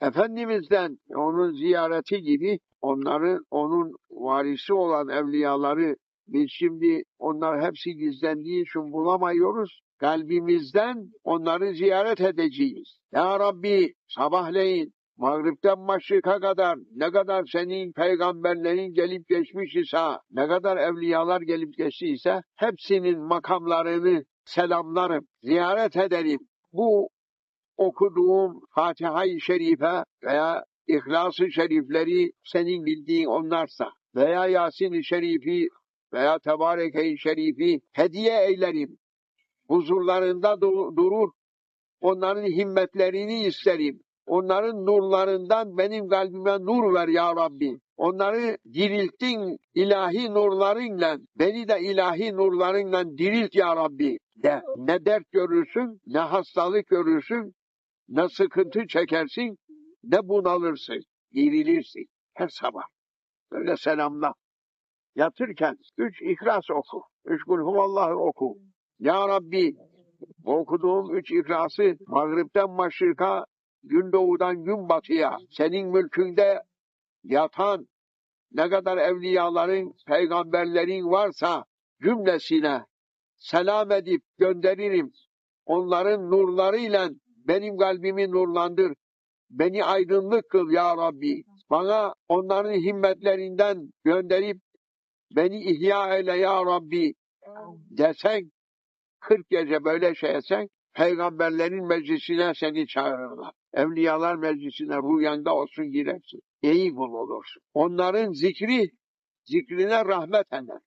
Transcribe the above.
Efendimiz'den onun ziyareti gibi onun varisi olan evliyaları biz şimdi onlar hepsi gizlendiği için bulamıyoruz. Kalbimizden onları ziyaret edeceğiz. Ya Rabbi sabahleyin mağripten maşrika kadar ne kadar senin peygamberlerin gelip geçmiş ise, ne kadar evliyalar gelip geçtiyse hepsinin makamlarını selamlarım, ziyaret ederim. Bu okuduğum Fatiha-i Şerife veya İhlas-ı Şerifleri senin bildiğin onlarsa veya Yasin-i Şerifi veya Tebareke-i Şerifi hediye eylerim. Huzurlarında durur, onların himmetlerini isterim. Onların nurlarından benim kalbime nur ver ya Rabbi. Onları dirilttin ilahi nurlarınla, beni de ilahi nurlarınla dirilt ya Rabbi de. Ne dert görürsün, ne hastalık görürsün, ne sıkıntı çekersin, ne bunalırsın, dirilirsin her sabah. Böyle selamla. Yatırken 3 İhlas oku, 3 Kul Huvallahu oku. Ya Rabbi, okuduğum 3 İhlas'ı mağripten maşrika, gün doğudan gün batıya, senin mülkünde yatan ne kadar evliyaların, peygamberlerin varsa cümlesine selam edip gönderirim. Onların nurlarıyla benim kalbimi nurlandır. Beni aydınlık kıl ya Rabbi. Bana onların himmetlerinden gönderip beni ihya eyle ya Rabbi desen, 40 gece böyle şey etsen, peygamberlerin meclisine seni çağırırlar. Evliyalar meclisine rüyanda olsun girersin. İyi kul olursun. Onların zikrine rahmet eder.